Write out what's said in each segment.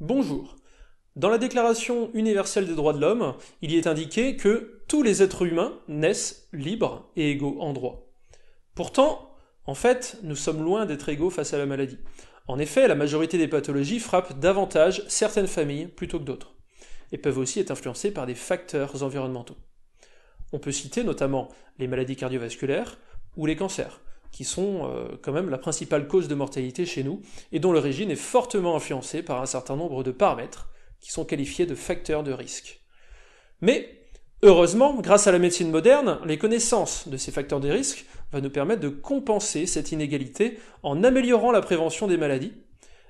Bonjour. Dans la Déclaration universelle des droits de l'homme, il y est indiqué que tous les êtres humains naissent libres et égaux en droit. Pourtant, en fait, nous sommes loin d'être égaux face à la maladie. En effet, la majorité des pathologies frappent davantage certaines familles plutôt que d'autres, et peuvent aussi être influencées par des facteurs environnementaux. On peut citer notamment les maladies cardiovasculaires ou les cancers, qui sont quand même la principale cause de mortalité chez nous, et dont l'origine est fortement influencée par un certain nombre de paramètres qui sont qualifiés de facteurs de risque. Mais, heureusement, grâce à la médecine moderne, les connaissances de ces facteurs de risque vont nous permettre de compenser cette inégalité en améliorant la prévention des maladies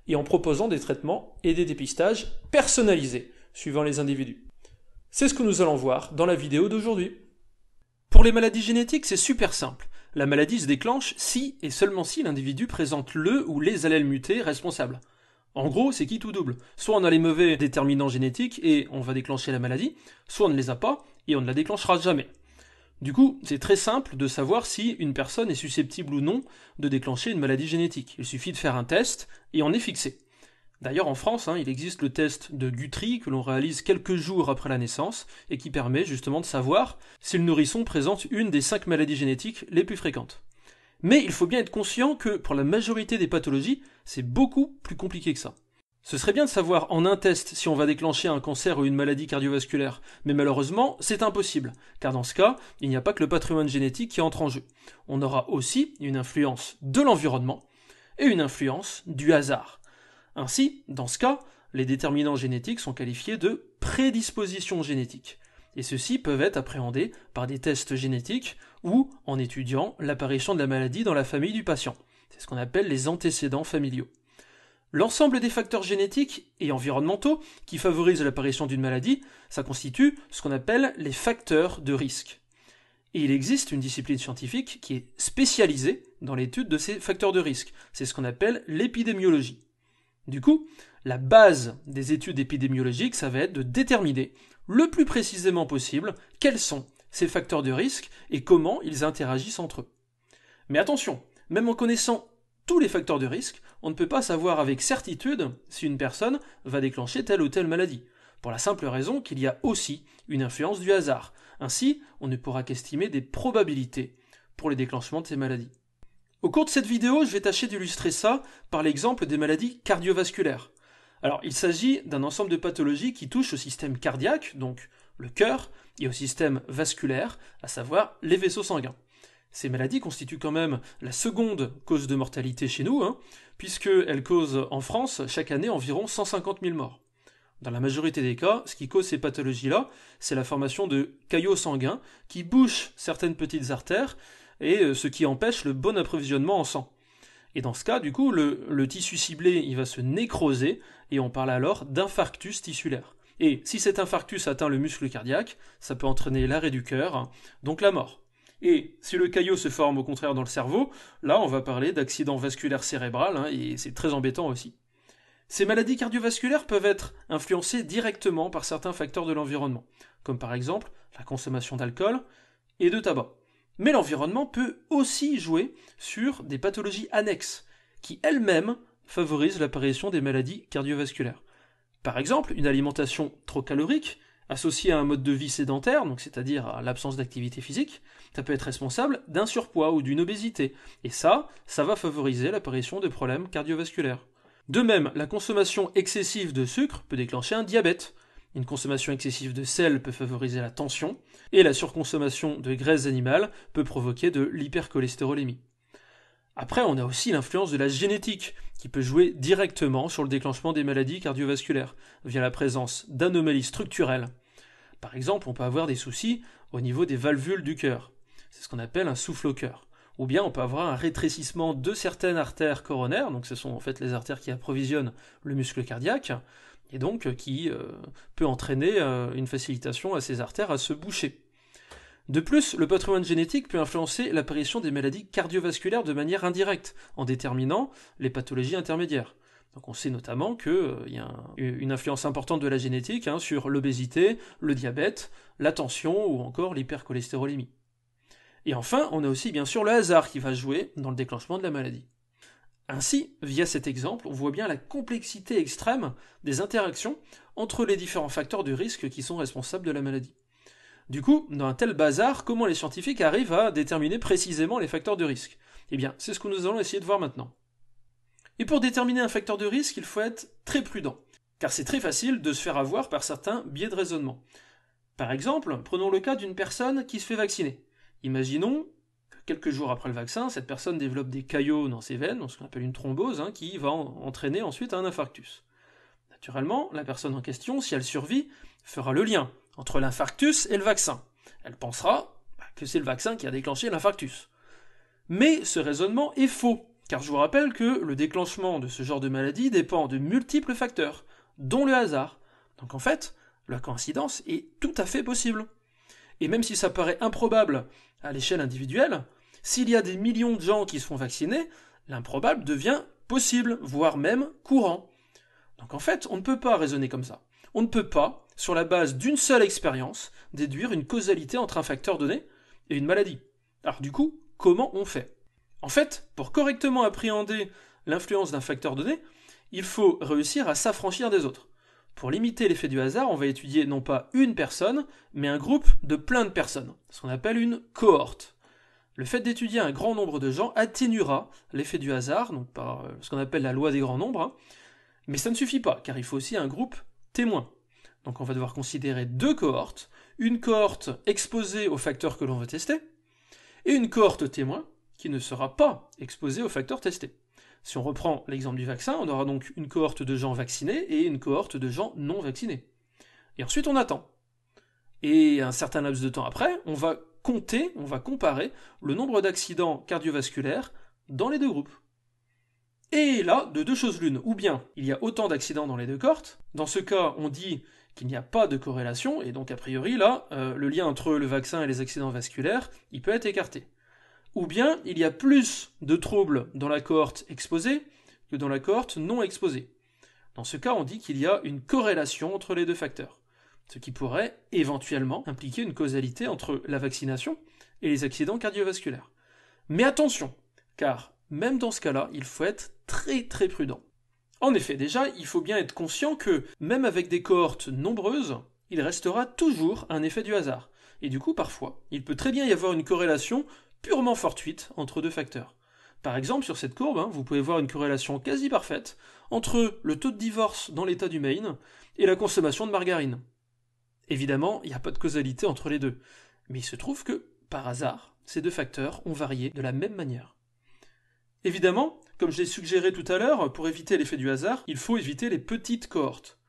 et en proposant des traitements et des dépistages personnalisés suivant les individus. C'est ce que nous allons voir dans la vidéo d'aujourd'hui. Pour les maladies génétiques, c'est super simple. La maladie se déclenche si et seulement si l'individu présente le ou les allèles mutés responsables. En gros, c'est quitte ou double. Soit on a les mauvais déterminants génétiques et on va déclencher la maladie, soit on ne les a pas et on ne la déclenchera jamais. Du coup, c'est très simple de savoir si une personne est susceptible ou non de déclencher une maladie génétique. Il suffit de faire un test et on est fixé. D'ailleurs, en France, il existe le test de Guthrie que l'on réalise quelques jours après la naissance et qui permet justement de savoir si le nourrisson présente une des 5 maladies génétiques les plus fréquentes. Mais il faut bien être conscient que pour la majorité des pathologies, c'est beaucoup plus compliqué que ça. Ce serait bien de savoir en un test si on va déclencher un cancer ou une maladie cardiovasculaire, mais malheureusement, c'est impossible, car dans ce cas, il n'y a pas que le patrimoine génétique qui entre en jeu. On aura aussi une influence de l'environnement et une influence du hasard. Ainsi, dans ce cas, les déterminants génétiques sont qualifiés de prédispositions génétiques, et ceux-ci peuvent être appréhendés par des tests génétiques ou en étudiant l'apparition de la maladie dans la famille du patient. C'est ce qu'on appelle les antécédents familiaux. L'ensemble des facteurs génétiques et environnementaux qui favorisent l'apparition d'une maladie, ça constitue ce qu'on appelle les facteurs de risque. Et il existe une discipline scientifique qui est spécialisée dans l'étude de ces facteurs de risque. C'est ce qu'on appelle l'épidémiologie. Du coup, la base des études épidémiologiques, ça va être de déterminer le plus précisément possible quels sont ces facteurs de risque et comment ils interagissent entre eux. Mais attention, même en connaissant tous les facteurs de risque, on ne peut pas savoir avec certitude si une personne va déclencher telle ou telle maladie, pour la simple raison qu'il y a aussi une influence du hasard. Ainsi, on ne pourra qu'estimer des probabilités pour le déclenchement de ces maladies. Au cours de cette vidéo, je vais tâcher d'illustrer ça par l'exemple des maladies cardiovasculaires. Alors, il s'agit d'un ensemble de pathologies qui touchent au système cardiaque, donc le cœur, et au système vasculaire, à savoir les vaisseaux sanguins. Ces maladies constituent quand même la seconde cause de mortalité chez nous, puisqu'elles causent en France chaque année environ 150 000 morts. Dans la majorité des cas, ce qui cause ces pathologies-là, c'est la formation de caillots sanguins qui bouchent certaines petites artères et ce qui empêche le bon approvisionnement en sang. Et dans ce cas, du coup, le tissu ciblé il va se nécroser et on parle alors d'infarctus tissulaire. Et si cet infarctus atteint le muscle cardiaque, ça peut entraîner l'arrêt du cœur, donc la mort. Et si le caillot se forme au contraire dans le cerveau, là on va parler d'accident vasculaire cérébral, et c'est très embêtant aussi. Ces maladies cardiovasculaires peuvent être influencées directement par certains facteurs de l'environnement, comme par exemple la consommation d'alcool et de tabac. Mais l'environnement peut aussi jouer sur des pathologies annexes, qui elles-mêmes favorisent l'apparition des maladies cardiovasculaires. Par exemple, une alimentation trop calorique, associée à un mode de vie sédentaire, donc c'est-à-dire à l'absence d'activité physique, ça peut être responsable d'un surpoids ou d'une obésité, et ça va favoriser l'apparition de problèmes cardiovasculaires. De même, la consommation excessive de sucre peut déclencher un diabète. Une consommation excessive de sel peut favoriser la tension, et la surconsommation de graisses animales peut provoquer de l'hypercholestérolémie. Après, on a aussi l'influence de la génétique, qui peut jouer directement sur le déclenchement des maladies cardiovasculaires, via la présence d'anomalies structurelles. Par exemple, on peut avoir des soucis au niveau des valvules du cœur. C'est ce qu'on appelle un souffle au cœur. Ou bien on peut avoir un rétrécissement de certaines artères coronaires, donc ce sont en fait les artères qui approvisionnent le muscle cardiaque, et donc qui peut entraîner une facilitation à ces artères à se boucher. De plus, le patrimoine génétique peut influencer l'apparition des maladies cardiovasculaires de manière indirecte, en déterminant les pathologies intermédiaires. Donc on sait notamment qu'il y a une influence importante de la génétique sur l'obésité, le diabète, la tension ou encore l'hypercholestérolémie. Et enfin, on a aussi bien sûr le hasard qui va jouer dans le déclenchement de la maladie. Ainsi, via cet exemple, on voit bien la complexité extrême des interactions entre les différents facteurs de risque qui sont responsables de la maladie. Du coup, dans un tel bazar, comment les scientifiques arrivent à déterminer précisément les facteurs de risque? Eh bien, c'est ce que nous allons essayer de voir maintenant. Et pour déterminer un facteur de risque, il faut être très prudent, car c'est très facile de se faire avoir par certains biais de raisonnement. Par exemple, prenons le cas d'une personne qui se fait vacciner. Imaginons que quelques jours après le vaccin, cette personne développe des caillots dans ses veines, ce qu'on appelle une thrombose, qui va entraîner ensuite un infarctus. Naturellement, la personne en question, si elle survit, fera le lien entre l'infarctus et le vaccin. Elle pensera que c'est le vaccin qui a déclenché l'infarctus. Mais ce raisonnement est faux, car je vous rappelle que le déclenchement de ce genre de maladie dépend de multiples facteurs, dont le hasard. Donc en fait, la coïncidence est tout à fait possible. Et même si ça paraît improbable à l'échelle individuelle, s'il y a des millions de gens qui se font vacciner, l'improbable devient possible, voire même courant. Donc en fait, on ne peut pas raisonner comme ça. On ne peut pas, sur la base d'une seule expérience, déduire une causalité entre un facteur donné et une maladie. Alors du coup, comment on fait? En fait, pour correctement appréhender l'influence d'un facteur donné, il faut réussir à s'affranchir des autres. Pour limiter l'effet du hasard, on va étudier non pas une personne, mais un groupe de plein de personnes, ce qu'on appelle une cohorte. Le fait d'étudier un grand nombre de gens atténuera l'effet du hasard, donc par ce qu'on appelle la loi des grands nombres, mais ça ne suffit pas, car il faut aussi un groupe témoin. Donc on va devoir considérer deux cohortes, une cohorte exposée aux facteurs que l'on veut tester, et une cohorte témoin qui ne sera pas exposée aux facteurs testés. Si on reprend l'exemple du vaccin, on aura donc une cohorte de gens vaccinés et une cohorte de gens non vaccinés. Et ensuite on attend. Et un certain laps de temps après, on va compter, on va comparer le nombre d'accidents cardiovasculaires dans les deux groupes. Et là, de deux choses l'une, ou bien il y a autant d'accidents dans les deux cohortes, dans ce cas on dit qu'il n'y a pas de corrélation, et donc a priori là, le lien entre le vaccin et les accidents vasculaires, il peut être écarté. Ou bien il y a plus de troubles dans la cohorte exposée que dans la cohorte non exposée. Dans ce cas, on dit qu'il y a une corrélation entre les deux facteurs, ce qui pourrait éventuellement impliquer une causalité entre la vaccination et les accidents cardiovasculaires. Mais attention, car même dans ce cas-là, il faut être très très prudent. En effet, déjà, il faut bien être conscient que, même avec des cohortes nombreuses, il restera toujours un effet du hasard. Et du coup, parfois, il peut très bien y avoir une corrélation purement fortuite entre deux facteurs. Par exemple, sur cette courbe, vous pouvez voir une corrélation quasi parfaite entre le taux de divorce dans l'état du Maine et la consommation de margarine. Évidemment, il n'y a pas de causalité entre les deux, mais il se trouve que, par hasard, ces deux facteurs ont varié de la même manière. Évidemment, comme je l'ai suggéré tout à l'heure, pour éviter l'effet du hasard, il faut éviter les petites cohortes.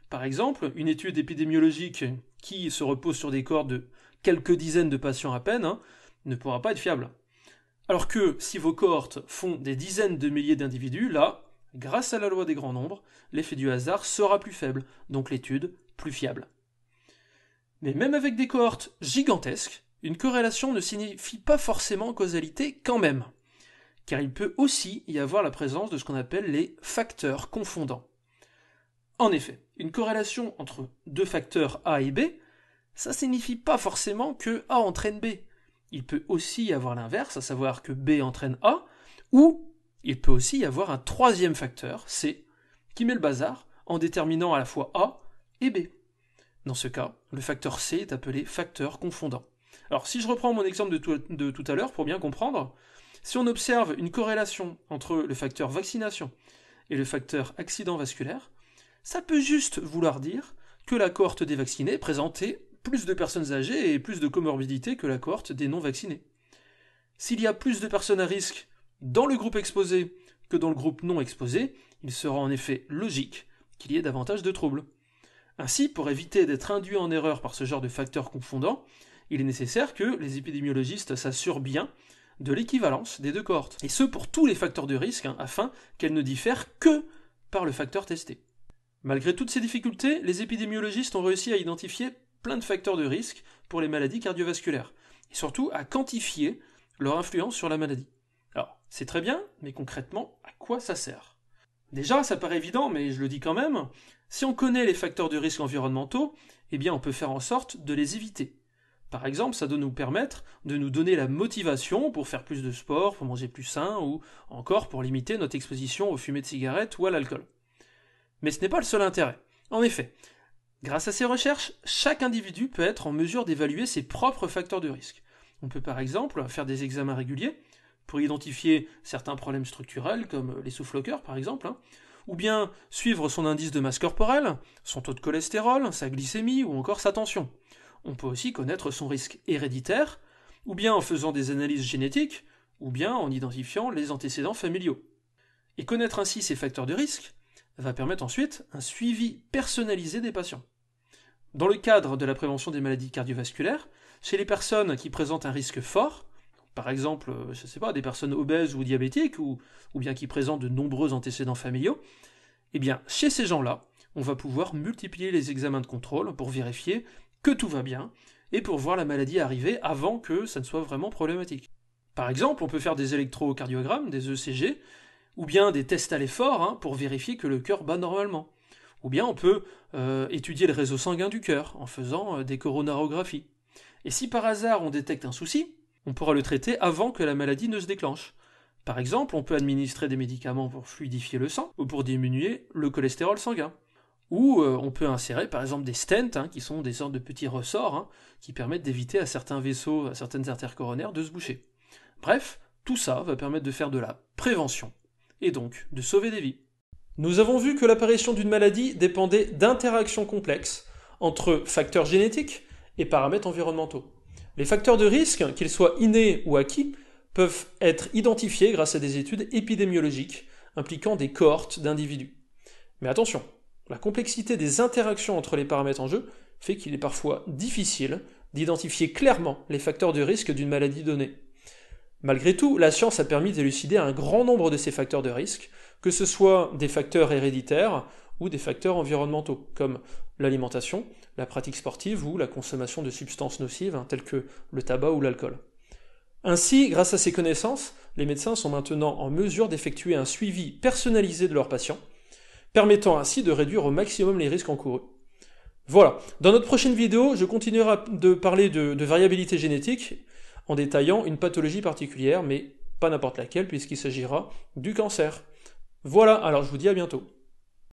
Par exemple, une étude épidémiologique qui se repose sur des cohortes de quelques dizaines de patients à peine, ne pourra pas être fiable. Alors que si vos cohortes font des dizaines de milliers d'individus, là, grâce à la loi des grands nombres, l'effet du hasard sera plus faible, donc l'étude plus fiable. Mais même avec des cohortes gigantesques, une corrélation ne signifie pas forcément causalité quand même, car il peut aussi y avoir la présence de ce qu'on appelle les facteurs confondants. En effet, une corrélation entre deux facteurs A et B, ça signifie pas forcément que A entraîne B. Il peut aussi y avoir l'inverse, à savoir que B entraîne A, ou il peut aussi y avoir un troisième facteur, C, qui met le bazar en déterminant à la fois A et B. Dans ce cas, le facteur C est appelé facteur confondant. Alors si je reprends mon exemple de tout à l'heure pour bien comprendre, si on observe une corrélation entre le facteur vaccination et le facteur accident vasculaire, ça peut juste vouloir dire que la cohorte des vaccinés présentait plus de personnes âgées et plus de comorbidités que la cohorte des non-vaccinés. S'il y a plus de personnes à risque dans le groupe exposé que dans le groupe non exposé, il sera en effet logique qu'il y ait davantage de troubles. Ainsi, pour éviter d'être induit en erreur par ce genre de facteurs confondants, il est nécessaire que les épidémiologistes s'assurent bien de l'équivalence des deux cohortes, et ce pour tous les facteurs de risque, afin qu'elles ne diffèrent que par le facteur testé. Malgré toutes ces difficultés, les épidémiologistes ont réussi à identifier plein de facteurs de risque pour les maladies cardiovasculaires, et surtout à quantifier leur influence sur la maladie. Alors, c'est très bien, mais concrètement, à quoi ça sert? Déjà, ça paraît évident, mais je le dis quand même, si on connaît les facteurs de risque environnementaux, eh bien on peut faire en sorte de les éviter. Par exemple, ça doit nous permettre de nous donner la motivation pour faire plus de sport, pour manger plus sain, ou encore pour limiter notre exposition aux fumées de cigarettes ou à l'alcool. Mais ce n'est pas le seul intérêt. En effet, grâce à ces recherches, chaque individu peut être en mesure d'évaluer ses propres facteurs de risque. On peut par exemple faire des examens réguliers pour identifier certains problèmes structurels, comme les sous-floqueurs par exemple, ou bien suivre son indice de masse corporelle, son taux de cholestérol, sa glycémie ou encore sa tension. On peut aussi connaître son risque héréditaire, ou bien en faisant des analyses génétiques, ou bien en identifiant les antécédents familiaux. Et connaître ainsi ces facteurs de risque va permettre ensuite un suivi personnalisé des patients. Dans le cadre de la prévention des maladies cardiovasculaires, chez les personnes qui présentent un risque fort, par exemple, je sais pas, des personnes obèses ou diabétiques, ou bien qui présentent de nombreux antécédents familiaux, eh bien, chez ces gens-là, on va pouvoir multiplier les examens de contrôle pour vérifier que tout va bien, et pour voir la maladie arriver avant que ça ne soit vraiment problématique. Par exemple, on peut faire des électrocardiogrammes, des ECG, ou bien des tests à l'effort pour vérifier que le cœur bat normalement. Ou bien on peut étudier le réseau sanguin du cœur en faisant des coronarographies. Et si par hasard on détecte un souci, on pourra le traiter avant que la maladie ne se déclenche. Par exemple, on peut administrer des médicaments pour fluidifier le sang ou pour diminuer le cholestérol sanguin. Ou on peut insérer par exemple des stents, qui sont des sortes de petits ressorts qui permettent d'éviter à certains vaisseaux, à certaines artères coronaires de se boucher. Bref, tout ça va permettre de faire de la prévention, et donc de sauver des vies. Nous avons vu que l'apparition d'une maladie dépendait d'interactions complexes entre facteurs génétiques et paramètres environnementaux. Les facteurs de risque, qu'ils soient innés ou acquis, peuvent être identifiés grâce à des études épidémiologiques impliquant des cohortes d'individus. Mais attention, la complexité des interactions entre les paramètres en jeu fait qu'il est parfois difficile d'identifier clairement les facteurs de risque d'une maladie donnée. Malgré tout, la science a permis d'élucider un grand nombre de ces facteurs de risque, que ce soit des facteurs héréditaires ou des facteurs environnementaux, comme l'alimentation, la pratique sportive ou la consommation de substances nocives telles que le tabac ou l'alcool. Ainsi, grâce à ces connaissances, les médecins sont maintenant en mesure d'effectuer un suivi personnalisé de leurs patients, permettant ainsi de réduire au maximum les risques encourus. Voilà, dans notre prochaine vidéo, je continuerai de parler de variabilité génétique en détaillant une pathologie particulière, mais pas n'importe laquelle puisqu'il s'agira du cancer. Voilà, alors je vous dis à bientôt.